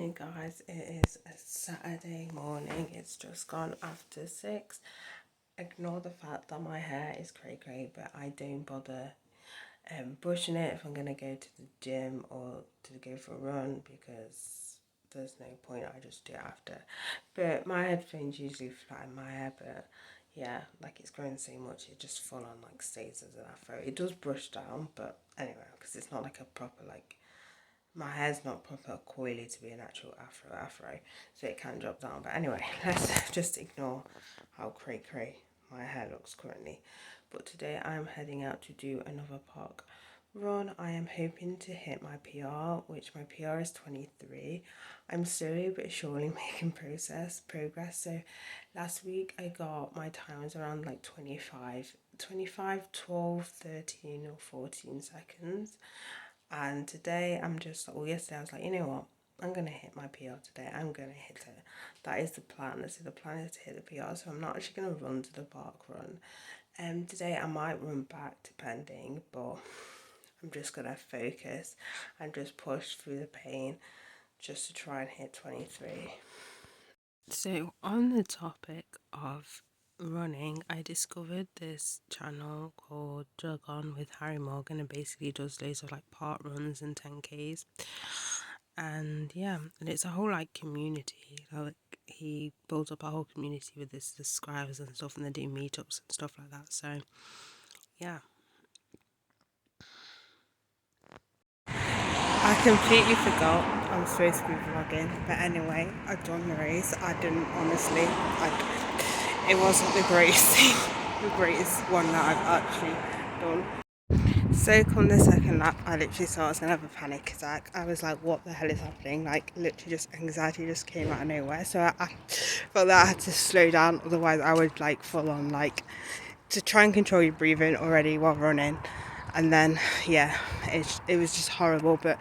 morning, guys. It is a Saturday morning. It's just gone after 6. Ignore the fact that my hair is cray, but I don't bother brushing it if I'm gonna go to the gym or to go for a run, because there's no point. I just do it after. But my headphones usually flatten my hair, but yeah, like it's grown so much it just full on like stays as an afro. It does brush down, but anyway, because it's not like a proper like, my hair's not proper coily to be an actual afro, so it can drop down. But anyway, let's just ignore how cray my hair looks currently. But today I'm heading out to do another park run. I am hoping to hit my PR, which my PR is 23. I'm slowly but surely making progress. So last week I got my times around like 25, 12, 13 or 14 seconds. And today I'm just, well, yesterday I was like, you know what? I'm going to hit my PR today. I'm going to hit it. That is the plan. So the plan is to hit the PR. So I'm not actually going to run to the park run. Today I might run back depending, but I'm just going to focus and just push through the pain just to try and hit 23. So on the topic of running, I discovered this channel called Jog On with Harry Morgan, and basically does loads of like part runs and 10Ks. And yeah, and it's a whole like community. Like he builds up a whole community with his subscribers and stuff, and they do meetups and stuff like that. So yeah. I completely forgot I was supposed to be vlogging, but anyway, I've done the race. I didn't honestly, it wasn't the greatest thing, the greatest one that I've actually done. So come the second lap, I literally thought I was going to have a panic attack. I was like, what the hell is happening? Like, literally just anxiety just came out of nowhere. So I felt that I had to slow down, otherwise I would like full on like, to try and control your breathing already while running. And then yeah, it was just horrible. But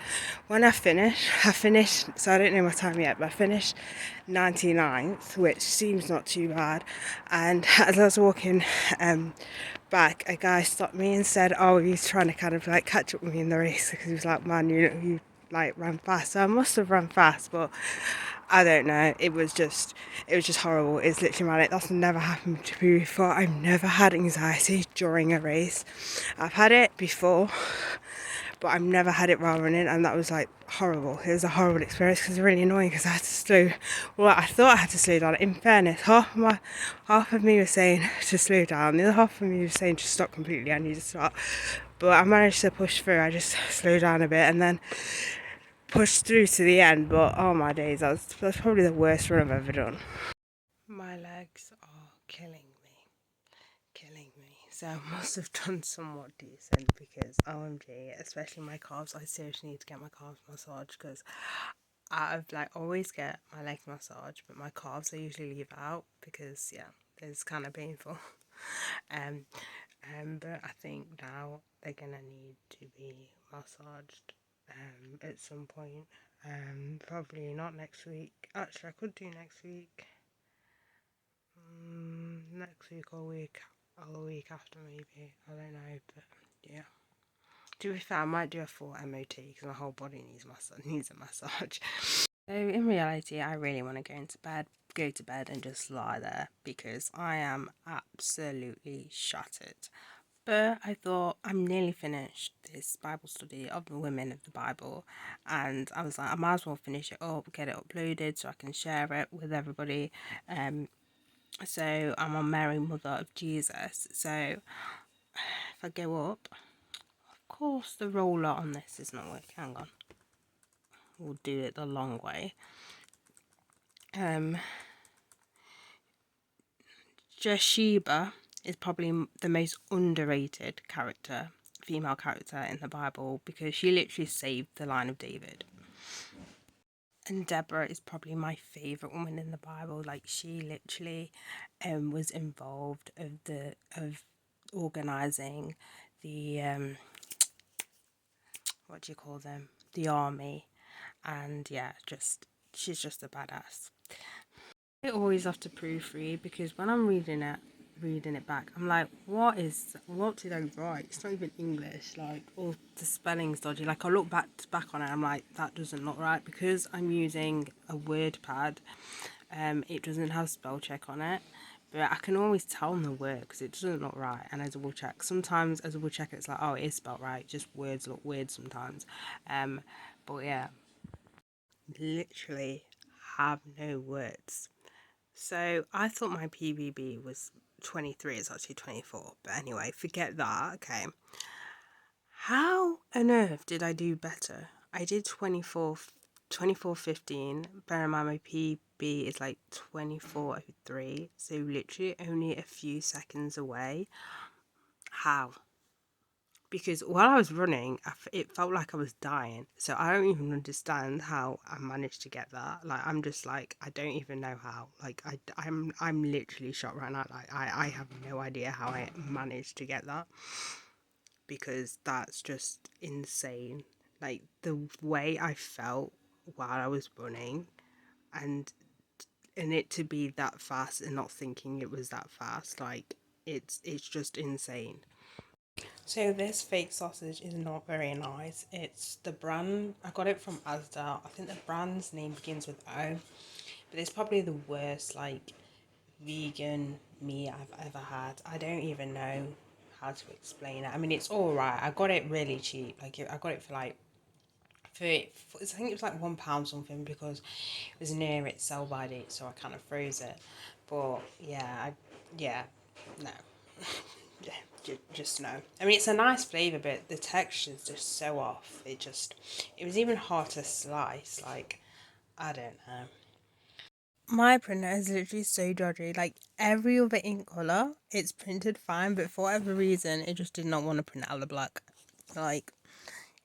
when I finished, so I don't know my time yet, but I finished 99th, which seems not too bad. And as I was walking back, a guy stopped me and said, oh, he's trying to kind of like catch up with me in the race, because he was like, man, you like ran fast. So I must have run fast, but I don't know. It was just horrible. It's literally my, that's never happened to me before. I've never had anxiety during a race. I've had it before, but I've never had it while running, and that was like horrible. It was a horrible experience because it's really annoying, because I had to slow. Well, I thought I had to slow down. In fairness, half of me was saying to slow down, the other half of me was saying to stop completely. I need to stop, but I managed to push through. I just slowed down a bit and then pushed through to the end. But oh my days, that's probably the worst run I've ever done. My legs are killing me. So I must have done somewhat decent, because OMG, especially my calves, I seriously need to get my calves massaged, because I've like always get my legs massaged, but my calves I usually leave out, because yeah, it's kind of painful. But I think now they're gonna need to be massaged at some point. Probably not next week. Actually, I could do next week. Next week or a week after maybe. I don't know, but yeah. To be fair, I might do a full MOT, because my whole body needs a massage. So in reality, I really want to go to bed and just lie there, because I am absolutely shattered. But I thought, I'm nearly finished this Bible study of the women of the Bible, and I was like, I might as well finish it up, get it uploaded so I can share it with everybody. So I'm on Mary, Mother of Jesus. So if I go up, of course the roller on this is not working. Hang on, we'll do it the long way. Jesheba is probably the most underrated female character in the Bible, because she literally saved the line of David. And Deborah is probably my favourite woman in the Bible. Like, she literally was involved of organising the what do you call them, the army. And yeah, she's just a badass. I always have to proofread, because when I'm reading it reading it back. I'm like, what did I write? It's not even English. Like, all the spelling's dodgy. Like, I look back on it, I'm like, that doesn't look right, because I'm using a word pad. It doesn't have spell check on it, but I can always tell on the word because it doesn't look right, and I double check. Sometimes I double check, it's like, oh, it is spelled right, just words look weird sometimes. But yeah, literally have no words. So I thought my PBB was 23, it's actually 24, but anyway, forget that. Okay, how on earth did I do better? I did 24:15. Bear in mind my PB is like 24:03, so literally only a few seconds away. How? Because while I was running, it felt like I was dying. So I don't even understand how I managed to get that. Like, I'm just like, I don't even know how. Like, I'm literally shocked right now. Like, I have no idea how I managed to get that, because that's just insane. Like, the way I felt while I was running, and it to be that fast and not thinking it was that fast, like, it's just insane. So this fake sausage is not very nice. It's the brand, I got it from Asda. I think the brand's name begins with O, but it's probably the worst like vegan meat I've ever had. I don't even know how to explain it. I mean, it's all right. I got it really cheap. Like, I got it for like I think it was like £1 something, because it was near its sell by date, so I kind of froze it. But yeah, yeah, no. Yeah, just no. I mean, it's a nice flavour, but the texture is just so off. It was even hard to slice. Like, I don't know. My printer is literally so dodgy. Like, every other ink colour, it's printed fine, but for whatever reason, it just did not want to print out the black. Like,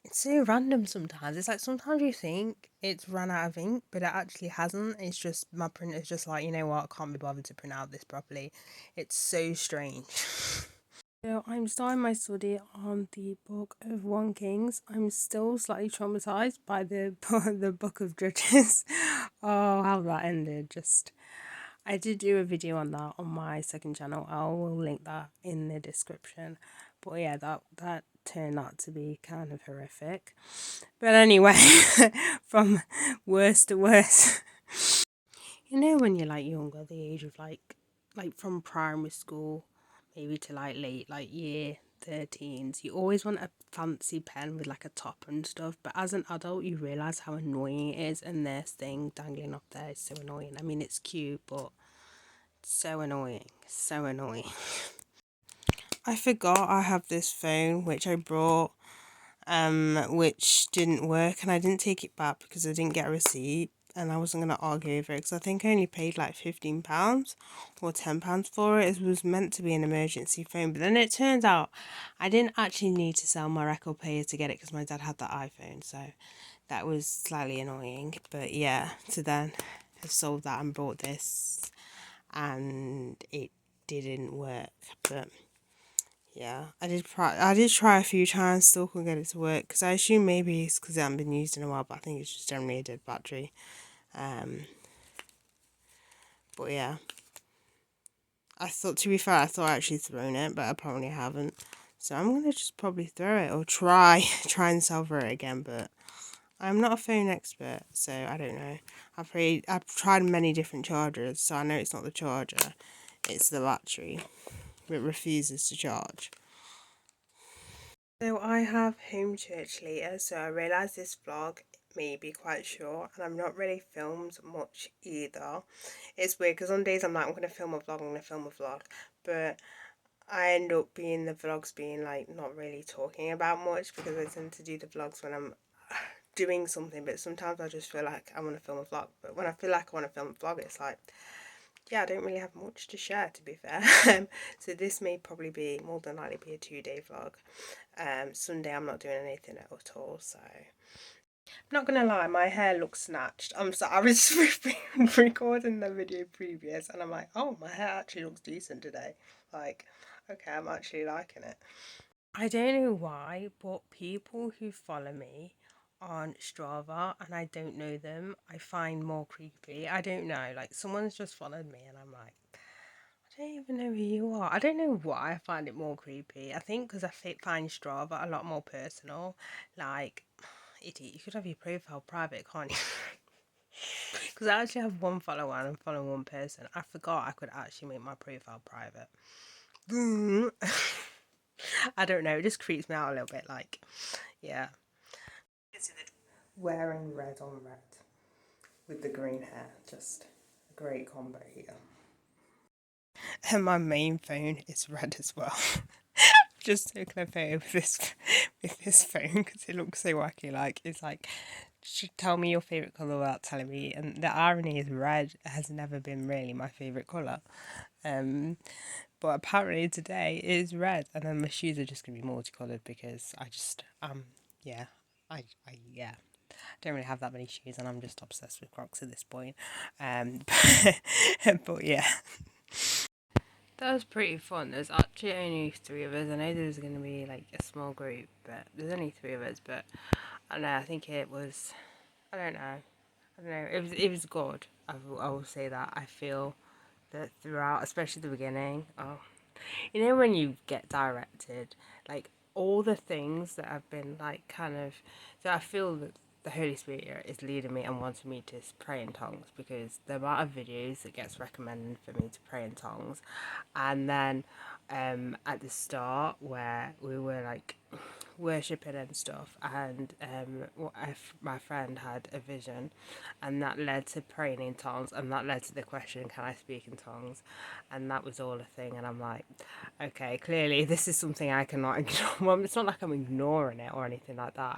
it's so random sometimes. It's like, sometimes you think it's run out of ink, but it actually hasn't. It's just, my printer's just like, you know what, I can't be bothered to print out this properly. It's so strange. So I'm starting my study on the Book of One Kings. I'm still slightly traumatized by the the Book of Judges. Oh, how that ended. I did do a video on that on my second channel. I will link that in the description. But yeah, that turned out to be kind of horrific. But anyway, from worst to worst. You know, when you're like younger, the age of like from primary school, maybe to like late like year 13s, you always want a fancy pen with like a top and stuff. But as an adult, you realise how annoying it is, and this thing dangling up there is so annoying. I mean, it's cute, but so annoying, so annoying. I forgot I have this phone which I brought, which didn't work, and I didn't take it back because I didn't get a receipt, and I wasn't gonna argue over it because I think I only paid like £15 or £10 for it. It was meant to be an emergency phone, but then it turns out I didn't actually need to sell my record player to get it because my dad had the iPhone, so that was slightly annoying. But yeah, so then I sold that and bought this, and it didn't work, but yeah, I did try a few times, still couldn't get it to work, because I assume maybe it's because it hasn't been used in a while, but I think it's just generally a dead battery. Um, but yeah, to be fair, I thought I actually thrown it, but apparently I haven't. So I'm gonna just probably throw it or try and salvage it again, but I'm not a phone expert, so I don't know. I've tried many different chargers, so I know it's not the charger, it's the battery. It refuses to charge. So I have home church later, so I realise this vlog may be quite short, and I'm not really filmed much either. It's weird because on days I'm like, I'm going to film a vlog, but I end up being the vlogs being like not really talking about much, because I tend to do the vlogs when I'm doing something, but sometimes I just feel like I want to film a vlog. But when I feel like I want to film a vlog, it's like, yeah, I don't really have much to share, to be fair. So this may probably be, more than likely be a 2-day vlog. Sunday I'm not doing anything at all, so I'm not gonna lie, my hair looks snatched. I'm sorry, I was recording the video previous, and I'm like, oh, my hair actually looks decent today. Like, okay, I'm actually liking it. I don't know why, but people who follow me on Strava and I don't know them, I find more creepy. I don't know, like, someone's just followed me and I'm like, don't even know who you are. I don't know why I find it more creepy. I think because I find Strava a lot more personal. Like, idiot, you could have your profile private, can't you? Because I actually have one follower and I'm following one person. I forgot I could actually make my profile private. I don't know. It just creeps me out a little bit. Like, yeah. Wearing red on red with the green hair. Just a great combo here. And my main phone is red as well. Just taking a photo with this phone because it looks so wacky. Like, it's like, tell me your favourite colour without telling me. And the irony is red has never been really my favourite colour. But apparently today it is red. And then my shoes are just going to be multicoloured because yeah. Yeah. Don't really have that many shoes and I'm just obsessed with Crocs at this point. But yeah. That was pretty fun. There's actually only 3 of us. I know there's going to be like a small group, but there's only 3 of us. But I don't know. I think it was. I don't know. I don't know. It was good. I will say that. I feel that throughout, especially the beginning. Oh, you know when you get directed, like all the things that have been like kind of. So I feel that the Holy Spirit is leading me and wanting me to pray in tongues because the amount of videos that gets recommended for me to pray in tongues, and then at the start where we were like worshipping and stuff, and my friend had a vision, and that led to praying in tongues, and that led to the question, "Can I speak in tongues?" And that was all a thing, and I'm like, okay, clearly this is something I cannot ignore. Well, it's not like I'm ignoring it or anything like that.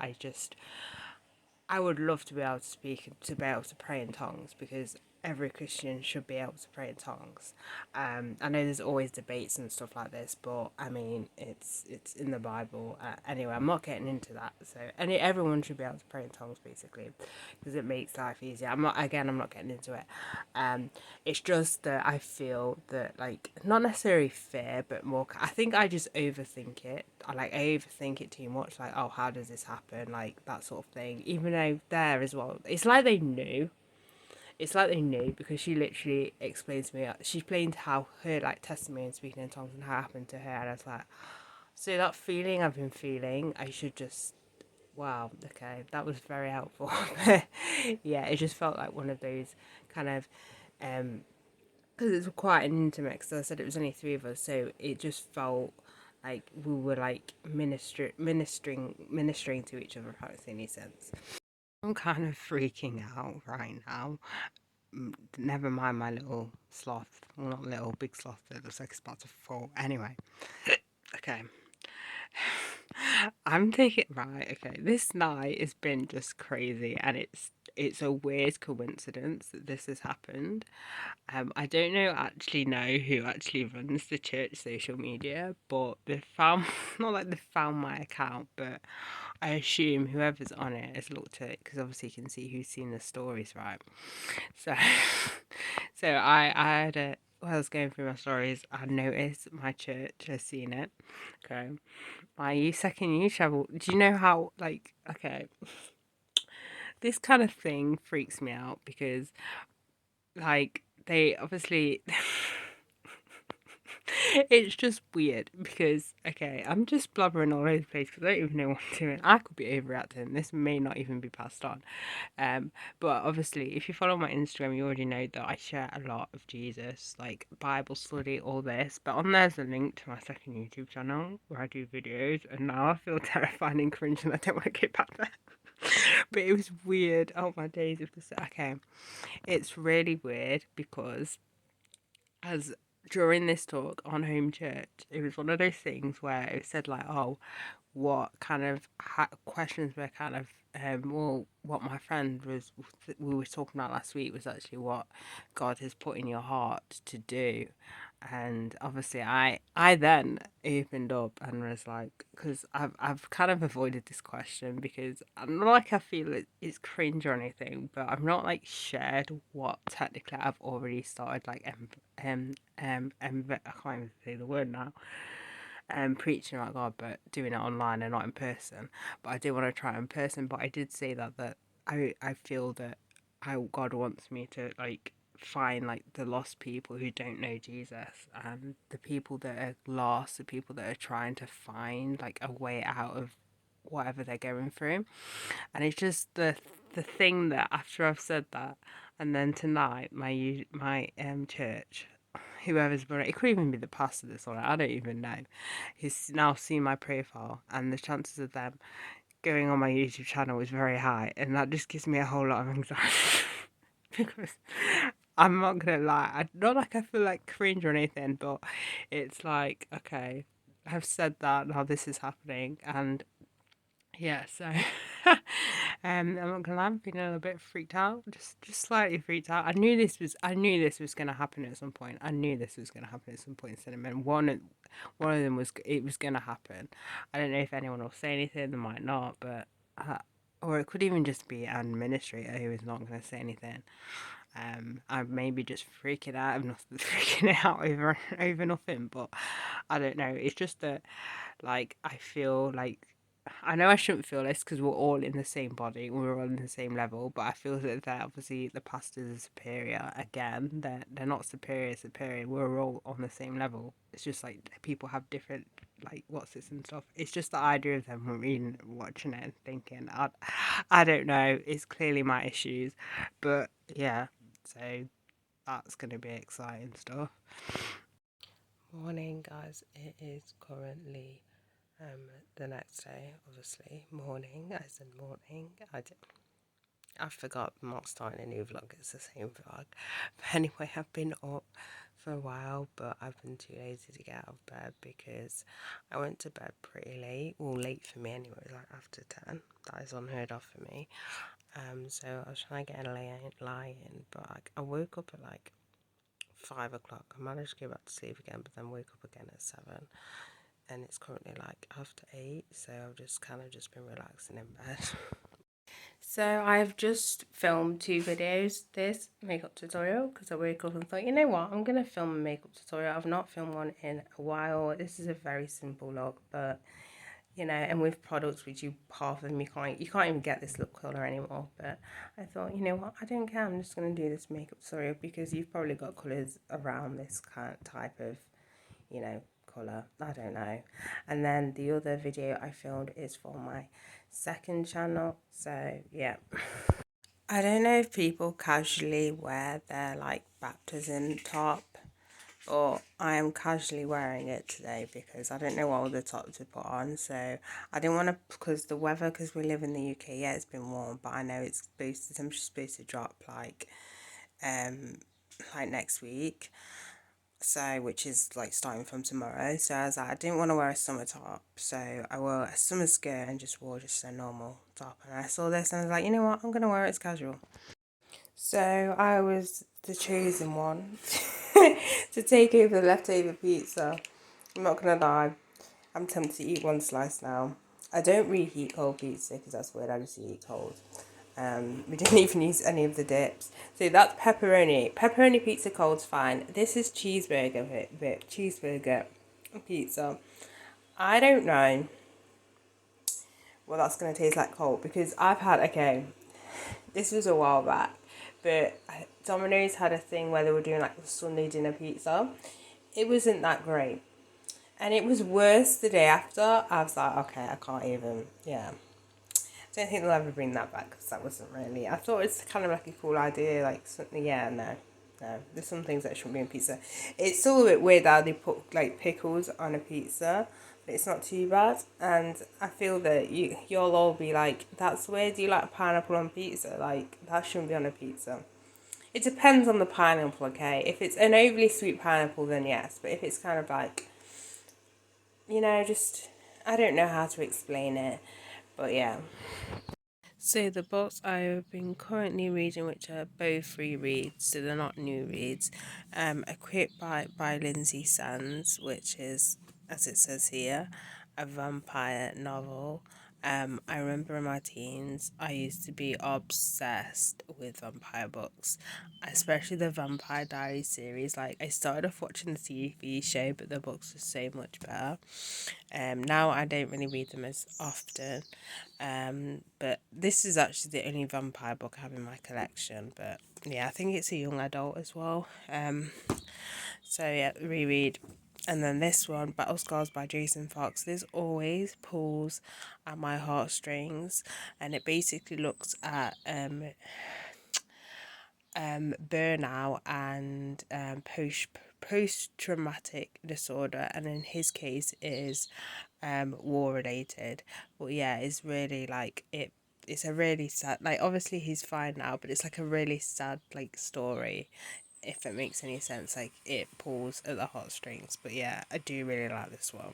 I would love to be able to speak, to be able to pray in tongues, because every Christian should be able to pray in tongues. I know there's always debates and stuff like this, but I mean, it's in the Bible. Anyway, I'm not getting into that. So, everyone should be able to pray in tongues, basically, because it makes life easier. I'm not getting into it. It's just that I feel that, like, not necessarily fear, but more. I think I just overthink it. I overthink it too much. Like, oh, how does this happen? Like that sort of thing. Even though there as well, it's like they knew. It's like they knew because she literally explained to me. She explained how her like testimony and speaking in tongues and how it happened to her, and I was like, so that feeling I've been feeling, I should just. Wow. Okay, that was very helpful. Yeah, it just felt like one of those kind of because it's quite an intimate. Because I said it was only 3 of us, so it just felt like we were like ministering to each other. If that makes any sense. I'm kind of freaking out right now. Never mind my little sloth. Well, not little, big sloth that looks like it's about to fall. Anyway, okay. I'm taking right. Okay, this night has been just crazy, and it's a weird coincidence that this has happened. I don't know who actually runs the church social media, but they found not like they found my account, but I assume whoever's on it has looked at it because obviously you can see who's seen the stories, right? So, I had a while I was going through my stories, I noticed my church has seen it. Okay, my second year travel. Do you know how like okay? This kind of thing freaks me out because like they obviously it's just weird because okay, I'm just blubbering all over the place because I don't even know what I'm doing. I could be overreacting. This may not even be passed on. But obviously, if you follow my Instagram, you already know that I share a lot of Jesus, like Bible study, all this. But on there's a link to my second YouTube channel where I do videos, and now I feel terrified and cringe, and I don't want to get back there. But it was weird. Oh my days! If this okay, it's really weird because as during this talk on home church, it was one of those things where it said like, oh, what kind of questions were kind of well, what my friend was we were talking about last week was actually what God has put in your heart to do. And obviously I then opened up and was like, because I've kind of avoided this question because I'm not like I feel it's cringe or anything, but I've not like shared what technically I've already started like I can't even say the word now, preaching about God, but doing it online and not in person. But I do want to try in person. But I did say that I feel that how God wants me to like find like the lost people who don't know Jesus, and the people that are lost, the people that are trying to find like a way out of whatever they're going through. And it's just the thing that after I've said that, and then tonight my church, whoever's running, it could even be the pastor that's on it, I don't even know. He's now seen my profile, and the chances of them going on my YouTube channel is very high, and that just gives me a whole lot of anxiety. Because I'm not gonna lie, not like I feel like cringe or anything, but it's like, okay, I've said that, now this is happening, and yeah, so I'm not gonna lie, I'm feeling a little bit freaked out, just slightly freaked out. I knew this was gonna happen at some point. I knew this was gonna happen at some point. Cinnamon. One of them was, it was gonna happen. I don't know if anyone will say anything. They might not, but or it could even just be an administrator who is not gonna say anything. I'm maybe just freaking out. I'm not freaking out over nothing, but I don't know. It's just that, like, I feel like I know I shouldn't feel this because we're all in the same body, we're all in the same level. But I feel that obviously the pastors are superior. Again, they're not superior. We're all on the same level. It's just like people have different like what's this and stuff. It's just the idea of them reading, watching it, and thinking. I don't know. It's clearly my issues, but yeah. So that's gonna be exciting stuff. Morning, guys. It is currently the next day, obviously. Morning. I said morning. I forgot I'm not starting a new vlog. It's the same vlog. But anyway, I've been up for a while, but I've been too lazy to get out of bed because I went to bed pretty late. Well, late for me anyway, like after 10. That is unheard of for me. So I was trying to get a lie in, but I woke up at like 5 o'clock. I managed to go back to sleep again, but then woke up again at 7. And it's currently like after 8, so I've just kind of just been relaxing in bed. So I've just filmed 2 videos, this makeup tutorial, because I woke up and thought, you know what, I'm going to film a makeup tutorial. I've not filmed one in a while. This is a very simple look, but you know, and with products which half of them you can't even get this lip colour anymore. But I thought, you know what, I don't care, I'm just going to do this makeup tutorial because you've probably got colours around this kind of type of, you know, colour, I don't know. And then the other video I filmed is for my second channel, so yeah. I don't know if people casually wear their like baptism top, but I am casually wearing it today because I don't know what other top to put on. So I didn't want to, because the weather, because we live in the UK, yeah, it's been warm, but I know it's supposed to, the temperature's supposed to drop like next week. So, which is like starting from tomorrow. So I was like, I didn't want to wear a summer top, so I wore a summer skirt and just wore just a normal top. And I saw this and I was like, you know what, I'm gonna wear it as casual. So I was the chosen one to take over the leftover pizza. I'm not gonna lie, I'm tempted to eat one slice now. I don't reheat cold pizza because that's weird. I just eat cold. We didn't even use any of the dips. So that's pepperoni. Pepperoni pizza cold's fine. This is cheeseburger pizza. I don't know what that's gonna taste like cold because I've had, okay, this was a while back, but Domino's had a thing where they were doing like the Sunday dinner pizza. It wasn't that great. And it was worse the day after. I was like, okay, I can't even, yeah. I don't think they'll ever bring that back because that wasn't really, I thought it's kind of like a cool idea, like something, yeah, no. There's some things that shouldn't be on pizza. It's still a bit weird how they put like pickles on a pizza, but it's not too bad. And I feel that you'll all be like, that's weird, do you like pineapple on pizza? Like, that shouldn't be on a pizza. It depends on the pineapple, okay? If it's an overly sweet pineapple, then yes. But if it's kind of like, you know, just, I don't know how to explain it. But yeah. So the books I have been currently reading, which are both rereads, so they're not new reads, A Quick Bite by Lindsay Sands, which is, as it says here, a vampire novel. I remember in my teens, I used to be obsessed with vampire books, especially the Vampire Diaries series. Like, I started off watching the TV show, but the books are so much better. Now I don't really read them as often. But this is actually the only vampire book I have in my collection. But yeah, I think it's a young adult as well. So yeah, reread. And then this one, Battle Scars by Jason Fox. This always pulls at my heartstrings, and it basically looks at burnout and post traumatic disorder, and in his case is war related. But yeah, it's really like it. It's a really sad, like, obviously he's fine now, but it's like a really sad like story, if it makes any sense. Like, it pulls at the heartstrings. But yeah, I do really like this one.